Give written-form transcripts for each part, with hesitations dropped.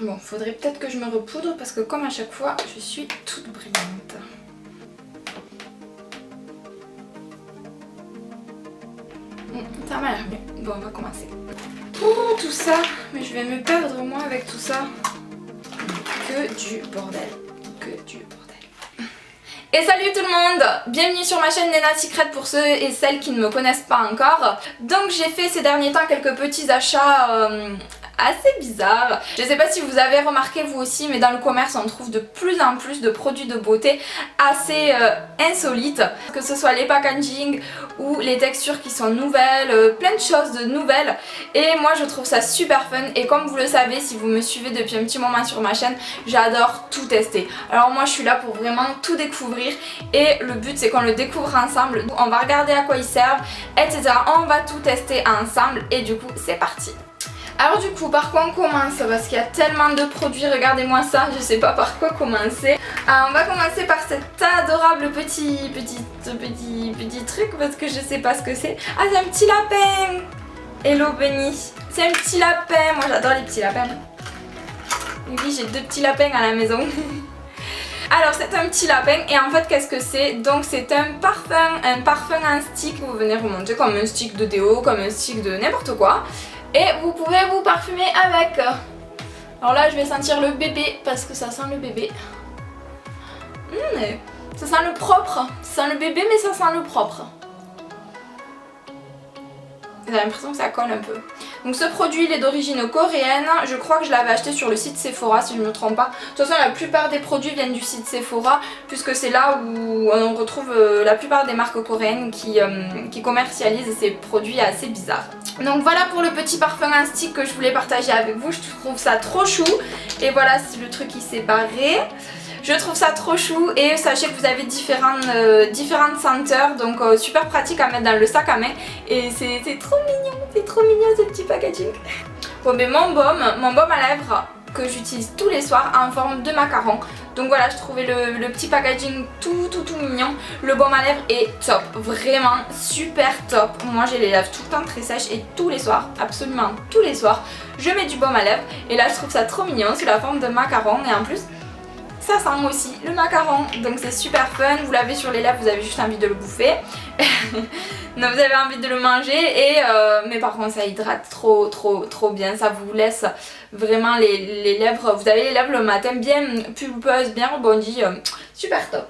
Bon, faudrait peut-être que je me repoudre parce que comme à chaque fois, je suis toute brillante. Ça m'a l'air bien. Bon, on va commencer. Oh, tout ça, mais je vais me perdre moi avec tout ça. Que du bordel. Que du bordel. Et salut tout le monde! Bienvenue sur ma chaîne Nena Secret pour ceux et celles qui ne me connaissent pas encore. Donc j'ai fait ces derniers temps quelques petits achats assez bizarres. Je sais pas si vous avez remarqué vous aussi, mais dans le commerce on trouve de plus en plus de produits de beauté assez insolites. Que ce soit les packaging ou les textures qui sont nouvelles, plein de choses de nouvelles. Et moi je trouve ça super fun et comme vous le savez, si vous me suivez depuis un petit moment sur ma chaîne, j'adore tout tester. Alors moi je suis là pour vraiment tout découvrir et le but c'est qu'on le découvre ensemble. On va regarder à quoi ils servent, etc. On va tout tester ensemble et du coup c'est parti. Alors du coup par quoi on commence parce qu'il y a tellement de produits, regardez-moi ça, je sais pas par quoi commencer. Alors, on va commencer par cet adorable petit truc parce que je sais pas ce que c'est. Ah c'est un petit lapin. Hello Benny. C'est un petit lapin, moi j'adore les petits lapins. Oui j'ai 2 petits lapins à la maison. Alors c'est un petit lapin et en fait qu'est-ce que c'est? Donc c'est un parfum en stick, vous venez remonter comme un stick de déo, comme un stick de n'importe quoi. Et vous pouvez vous parfumer avec. Alors là je vais sentir le bébé parce que ça sent le bébé. Ça sent le propre. Ça sent le bébé mais ça sent le propre. J'ai l'impression que ça colle un peu. Donc ce produit il est d'origine coréenne. Je crois que je l'avais acheté sur le site Sephora si je ne me trompe pas. De toute façon la plupart des produits viennent du site Sephora puisque c'est là où on retrouve la plupart des marques coréennes qui commercialisent ces produits assez bizarres. Donc voilà pour le petit parfum en stick que je voulais partager avec vous. Je trouve ça trop chou. Et voilà le truc qui s'est barré. Je trouve ça trop chou et sachez que vous avez différentes senteurs, donc super pratique à mettre dans le sac à main et c'est trop mignon ce petit packaging. Bon mais mon baume à lèvres que j'utilise tous les soirs en forme de macaron. Donc voilà, je trouvais le petit packaging tout mignon. Le baume à lèvres est top, vraiment super top. Moi j'ai les lèvres tout le temps très sèches et tous les soirs, absolument tous les soirs, je mets du baume à lèvres et là je trouve ça trop mignon, c'est la forme de macaron et en plus ça sent aussi le macaron, donc c'est super fun. Vous l'avez sur les lèvres, vous avez juste envie de le bouffer. Non, vous avez envie de le manger mais par contre ça hydrate trop bien. Ça vous laisse vraiment les lèvres, vous avez les lèvres le matin bien pulpeuses, bien rebondies, super top.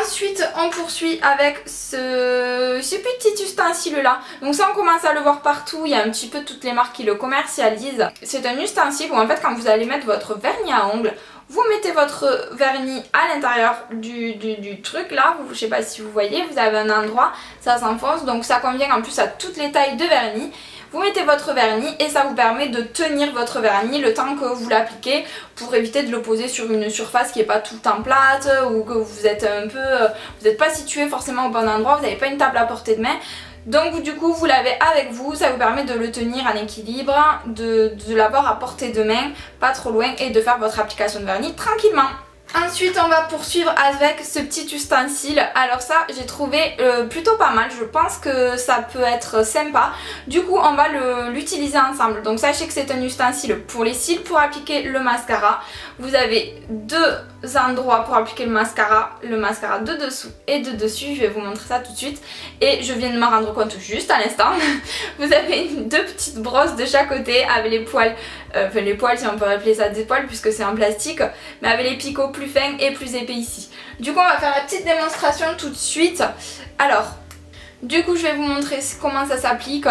Ensuite on poursuit avec ce petit ustensile là. Donc ça on commence à le voir partout, il y a un petit peu toutes les marques qui le commercialisent. C'est un ustensile où en fait quand vous allez mettre votre vernis à ongles, vous mettez votre vernis à l'intérieur du truc là, je sais pas si vous voyez, vous avez un endroit, ça s'enfonce, donc ça convient en plus à toutes les tailles de vernis. Vous mettez votre vernis et ça vous permet de tenir votre vernis le temps que vous l'appliquez pour éviter de le poser sur une surface qui n'est pas tout le temps plate ou que vous êtes vous n'êtes pas situé forcément au bon endroit, vous n'avez pas une table à portée de main. Donc du coup vous l'avez avec vous, ça vous permet de le tenir en équilibre, de l'avoir à portée de main, pas trop loin et de faire votre application de vernis tranquillement. Ensuite on va poursuivre avec ce petit ustensile. Alors ça j'ai trouvé plutôt pas mal, je pense que ça peut être sympa. Du coup on va l'utiliser ensemble. Donc sachez que c'est un ustensile pour les cils, pour appliquer le mascara. Vous avez 2 endroits pour appliquer le mascara de dessous et de dessus. Je vais vous montrer ça tout de suite. Et je viens de m'en rendre compte juste à l'instant. Vous avez 2 petites brosses de chaque côté avec les poils, enfin les poils si on peut appeler ça des poils puisque c'est en plastique, mais avec les picots plus fins et plus épais ici. Du coup on va faire la petite démonstration tout de suite. Alors du coup je vais vous montrer comment ça s'applique.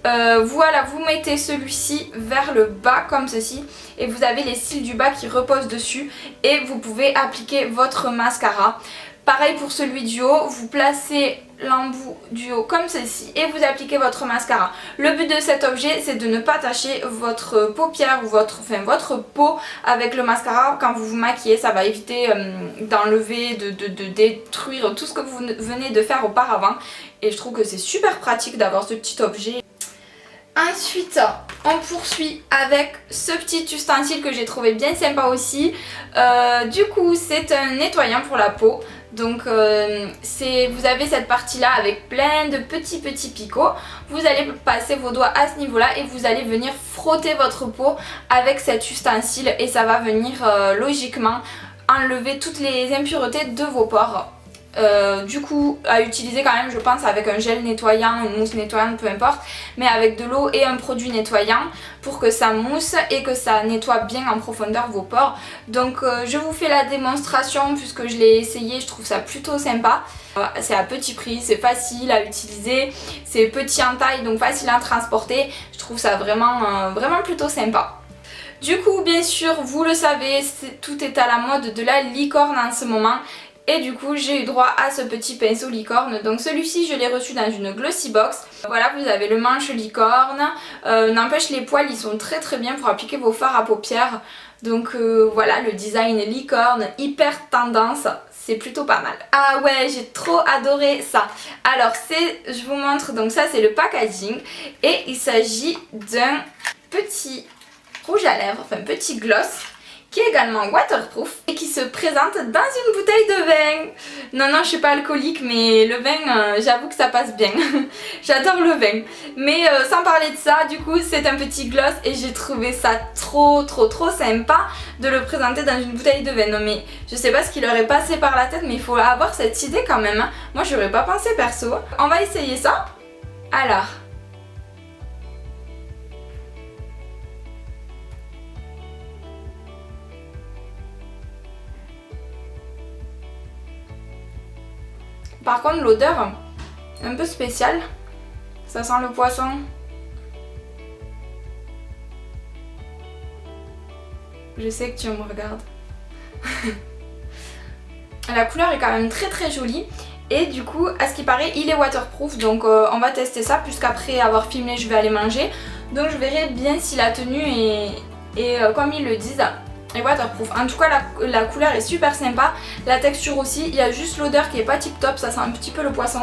Voilà, vous mettez celui-ci vers le bas comme ceci et vous avez les cils du bas qui reposent dessus et vous pouvez appliquer votre mascara. Pareil pour celui du haut, vous placez l'embout du haut comme ceci et vous appliquez votre mascara. Le but de cet objet c'est de ne pas tacher votre paupière ou votre peau avec le mascara quand vous vous maquillez. Ça va éviter d'enlever, de détruire tout ce que vous venez de faire auparavant et je trouve que c'est super pratique d'avoir ce petit objet. Ensuite, on poursuit avec ce petit ustensile que j'ai trouvé bien sympa aussi. Du coup, c'est un nettoyant pour la peau. Donc vous avez cette partie là avec plein de petits picots. Vous allez passer vos doigts à ce niveau là et vous allez venir frotter votre peau avec cet ustensile et ça va venir logiquement enlever toutes les impuretés de vos pores. Du coup à utiliser quand même je pense avec un gel nettoyant, une mousse nettoyante, peu importe, mais avec de l'eau et un produit nettoyant pour que ça mousse et que ça nettoie bien en profondeur vos pores. Donc je vous fais la démonstration puisque je l'ai essayé, je trouve ça plutôt sympa. C'est à petit prix, c'est facile à utiliser, c'est petit en taille donc facile à transporter, je trouve ça vraiment, vraiment plutôt sympa. Du coup bien sûr vous le savez, tout est à la mode de la licorne en ce moment. Et du coup j'ai eu droit à ce petit pinceau licorne, donc celui-ci je l'ai reçu dans une glossy box. Voilà, vous avez le manche licorne, n'empêche les poils ils sont très bien pour appliquer vos fards à paupières. Donc voilà, le design licorne, hyper tendance, c'est plutôt pas mal. Ah ouais, j'ai trop adoré ça. Alors je vous montre, donc ça c'est le packaging et il s'agit d'un petit rouge à lèvres, enfin petit gloss, qui est également waterproof et qui se présente dans une bouteille de vin. Non, je suis pas alcoolique mais le vin, j'avoue que ça passe bien. J'adore le vin. Mais sans parler de ça, du coup c'est un petit gloss et j'ai trouvé ça trop sympa de le présenter dans une bouteille de vin. Non mais je sais pas ce qui leur est passé par la tête mais il faut avoir cette idée quand même. Hein. Moi j'aurais pas pensé perso. On va essayer ça. Alors... Par contre l'odeur est un peu spéciale, ça sent le poisson. Je sais que tu me regardes. La couleur est quand même très jolie et du coup à ce qui paraît il est waterproof donc on va tester ça puisqu'après avoir filmé je vais aller manger. Donc je verrai bien si la tenue est comme ils le disent. Et waterproof. En tout cas la couleur est super sympa, la texture aussi, il y a juste l'odeur qui est pas tip top, ça sent un petit peu le poisson.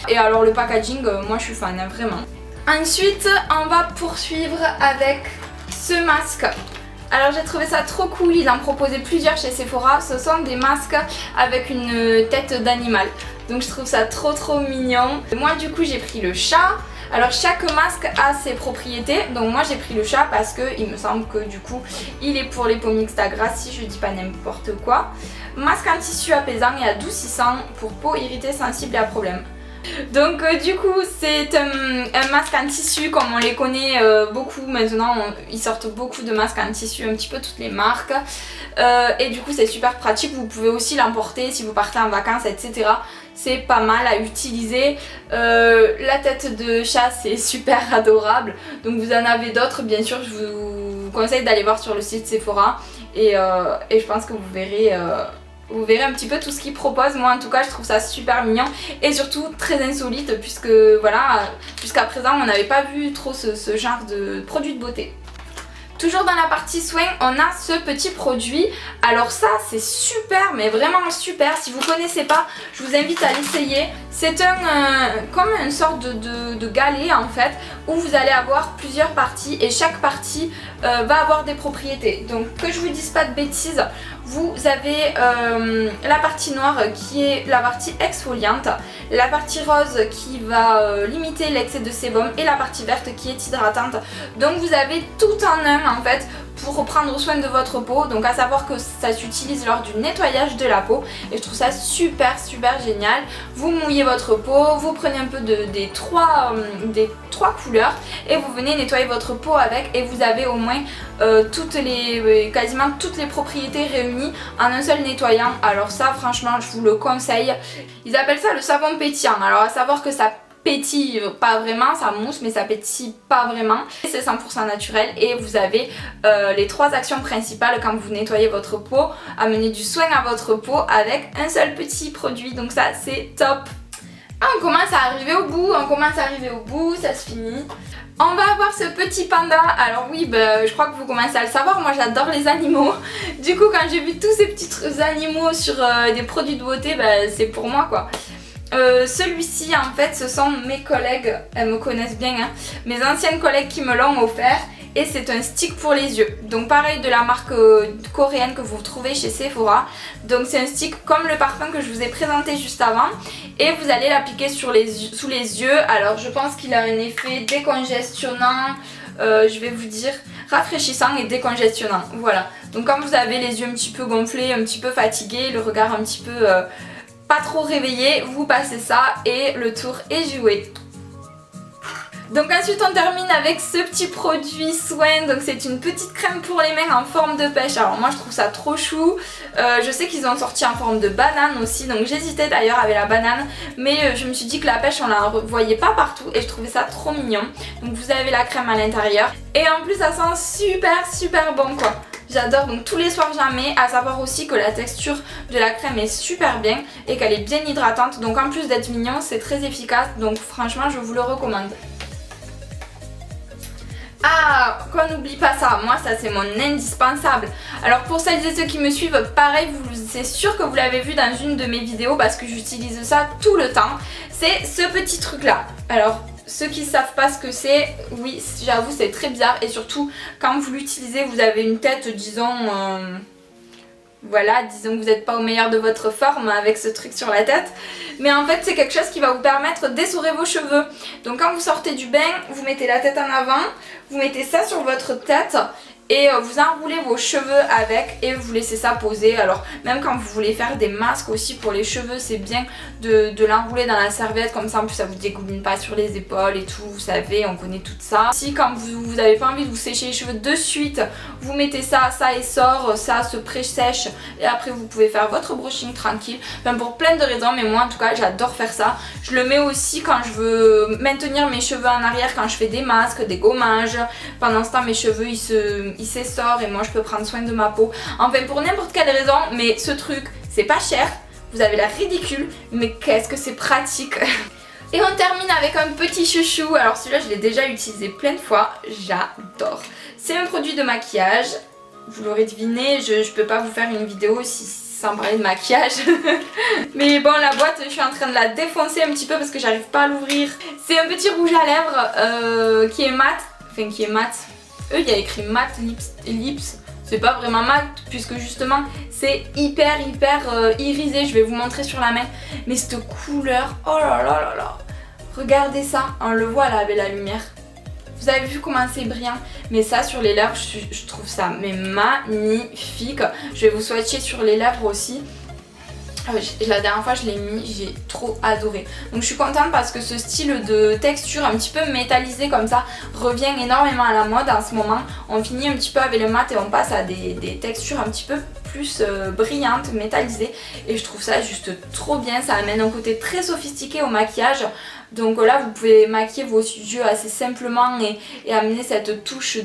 Et alors le packaging, moi je suis fan, hein, vraiment. Ensuite on va poursuivre avec ce masque. Alors j'ai trouvé ça trop cool, ils en proposaient plusieurs chez Sephora, ce sont des masques avec une tête d'animal. Donc je trouve ça trop mignon. Moi du coup j'ai pris le chat. Alors chaque masque a ses propriétés, donc moi j'ai pris le chat parce que il me semble que du coup il est pour les peaux mixtes à gras si je dis pas n'importe quoi. Masque en tissu apaisant et adoucissant pour peau irritée, sensible et à problème. Donc du coup c'est un masque en tissu comme on les connaît beaucoup maintenant, ils sortent beaucoup de masques en tissu, un petit peu toutes les marques. Et du coup c'est super pratique, vous pouvez aussi l'emporter si vous partez en vacances etc. C'est pas mal à utiliser. La tête de chat c'est super adorable, donc vous en avez d'autres bien sûr, je vous conseille d'aller voir sur le site Sephora et je pense que vous verrez un petit peu tout ce qu'ils proposent. Moi en tout cas je trouve ça super mignon et surtout très insolite puisque voilà, jusqu'à présent on n'avait pas vu trop ce genre de produits de beauté. Toujours dans la partie soins, on a ce petit produit. Alors ça c'est super, mais vraiment super. Si vous ne connaissez pas, je vous invite à l'essayer. C'est comme une sorte de galet en fait, où vous allez avoir plusieurs parties et chaque partie va avoir des propriétés. Donc que je vous dise pas de bêtises, vous avez la partie noire qui est la partie exfoliante, la partie rose qui va limiter l'excès de sébum et la partie verte qui est hydratante. Donc vous avez tout en un en fait pour prendre soin de votre peau, donc à savoir que ça s'utilise lors du nettoyage de la peau et je trouve ça super génial. Vous mouillez votre peau, vous prenez un peu des trois couleurs et vous venez nettoyer votre peau avec et vous avez au moins quasiment toutes les propriétés réunies en un seul nettoyant. Alors ça franchement je vous le conseille. Ils appellent ça le savon pétillant, alors à savoir que ça pétille pas vraiment, ça mousse mais ça pétille pas vraiment. C'est 100% naturel et vous avez les trois actions principales quand vous nettoyez votre peau, amener du soin à votre peau avec un seul petit produit, donc ça c'est top. On commence à arriver au bout, ça se finit. On va avoir ce petit panda. Alors oui, je crois que vous commencez à le savoir, moi j'adore les animaux. Du coup quand j'ai vu tous ces petits animaux sur des produits de beauté, c'est pour moi quoi. Celui-ci en fait ce sont mes collègues, elles me connaissent bien, hein, mes anciennes collègues qui me l'ont offert. Et c'est un stick pour les yeux. Donc pareil de la marque coréenne que vous trouvez chez Sephora. Donc c'est un stick comme le parfum que je vous ai présenté juste avant. Et vous allez l'appliquer sous les yeux. Alors je pense qu'il a un effet décongestionnant, je vais vous dire rafraîchissant et décongestionnant. Voilà. Donc quand vous avez les yeux un petit peu gonflés, un petit peu fatigués, le regard un petit peu pas trop réveillé, vous passez ça et le tour est joué. Donc ensuite on termine avec ce petit produit soin, donc c'est une petite crème pour les mains en forme de pêche. Alors moi je trouve ça trop chou, je sais qu'ils ont sorti en forme de banane aussi, donc j'hésitais d'ailleurs avec la banane, mais je me suis dit que la pêche on la voyait pas partout et je trouvais ça trop mignon. Donc vous avez la crème à l'intérieur et en plus ça sent super bon quoi. J'adore, donc tous les soirs j'en mets, à savoir aussi que la texture de la crème est super bien et qu'elle est bien hydratante, donc en plus d'être mignon c'est très efficace, donc franchement je vous le recommande. Ah, qu'on n'oublie pas ça, moi ça c'est mon indispensable. Alors pour celles et ceux qui me suivent, pareil, c'est sûr que vous l'avez vu dans une de mes vidéos parce que j'utilise ça tout le temps. C'est ce petit truc là. Alors ceux qui ne savent pas ce que c'est, oui j'avoue c'est très bizarre et surtout quand vous l'utilisez vous avez une tête disons... Voilà, disons que vous n'êtes pas au meilleur de votre forme avec ce truc sur la tête. Mais en fait c'est quelque chose qui va vous permettre d'essorer vos cheveux. Donc quand vous sortez du bain, vous mettez la tête en avant, vous mettez ça sur votre tête et vous enroulez vos cheveux avec et vous laissez ça poser. Alors même quand vous voulez faire des masques aussi pour les cheveux, c'est bien de l'enrouler dans la serviette, comme ça en plus ça vous dégouline pas sur les épaules et tout, vous savez, on connaît tout ça. Si quand vous n'avez pas envie de vous sécher les cheveux de suite, vous mettez ça, ça essore, ça se pré-sèche et après vous pouvez faire votre brushing tranquille. Enfin pour plein de raisons, mais moi en tout cas j'adore faire ça. Je le mets aussi quand je veux maintenir mes cheveux en arrière, quand je fais des masques, des gommages. Pendant ce temps mes cheveux ils s'essorent et moi je peux prendre soin de ma peau. Enfin pour n'importe quelle raison, mais ce truc c'est pas cher, vous avez l'air ridicule, mais qu'est-ce que c'est pratique. Et on termine avec un petit chouchou, alors celui-là je l'ai déjà utilisé plein de fois, j'adore. C'est un produit de maquillage, vous l'aurez deviné, je peux pas vous faire une vidéo sans parler de maquillage. Mais bon la boîte je suis en train de la défoncer un petit peu parce que j'arrive pas à l'ouvrir. C'est un petit rouge à lèvres qui est mat, enfin qui est mat. Il y a écrit mat lips, c'est pas vraiment mat puisque justement c'est hyper irisé, je vais vous montrer sur la main. Mais cette couleur, oh là là là là, regardez ça, on le voit là avec la lumière. Vous avez vu comment c'est brillant, mais ça sur les lèvres je trouve ça mais magnifique. Je vais vous swatcher sur les lèvres aussi. La dernière fois je l'ai mis, j'ai trop adoré. Donc je suis contente parce que ce style de texture un petit peu métallisé comme ça revient énormément à la mode en ce moment. On finit un petit peu avec le mat et on passe à des textures un petit peu plus brillantes, métallisées. Et je trouve ça juste trop bien, ça amène un côté très sophistiqué au maquillage. Donc là vous pouvez maquiller vos yeux assez simplement et amener cette touche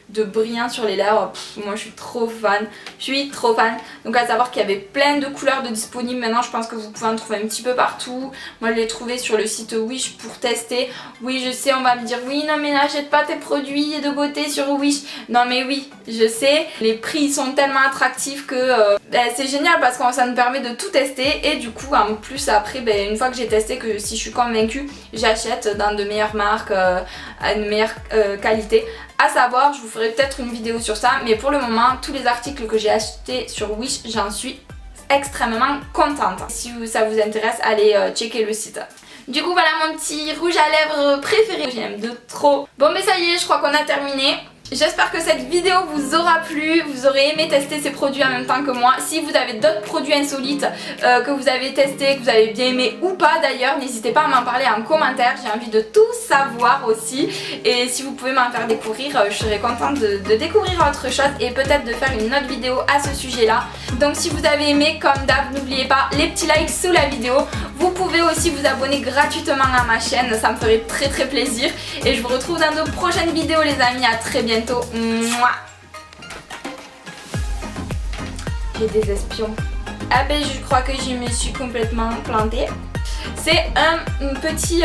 de brillant sur les lèvres. Moi je suis trop fan, donc à savoir qu'il y avait plein de couleurs de disponibles. Maintenant je pense que vous pouvez en trouver un petit peu partout. Moi je l'ai trouvé sur le site Wish pour tester. Oui je sais, on va me dire oui non mais n'achète pas tes produits de beauté sur Wish. Non mais oui je sais, les prix sont tellement attractifs que c'est génial parce que ça nous permet de tout tester. Et du coup en plus après une fois que j'ai testé, que si je suis convaincue, j'achète dans de meilleures marques à une meilleure qualité. À savoir, je vous ferai peut-être une vidéo sur ça, mais pour le moment, tous les articles que j'ai achetés sur Wish, j'en suis extrêmement contente. Si ça vous intéresse, allez checker le site. Du coup, voilà mon petit rouge à lèvres préféré, j'aime de trop. Bon, mais ça y est, je crois qu'on a terminé. J'espère que cette vidéo vous aura plu, vous aurez aimé tester ces produits en même temps que moi. Si vous avez d'autres produits insolites que vous avez testés, que vous avez bien aimé ou pas d'ailleurs, n'hésitez pas à m'en parler en commentaire, j'ai envie de tout savoir aussi. Et si vous pouvez m'en faire découvrir, je serais contente de découvrir autre chose et peut-être de faire une autre vidéo à ce sujet là. Donc si vous avez aimé, comme d'hab, n'oubliez pas les petits likes sous la vidéo. Vous pouvez aussi vous abonner gratuitement à ma chaîne, ça me ferait très plaisir. Et je vous retrouve dans de prochaines vidéos les amis, à très bientôt. Mouah. J'ai des espions. Ah ben je crois que je me suis complètement plantée. C'est un petit...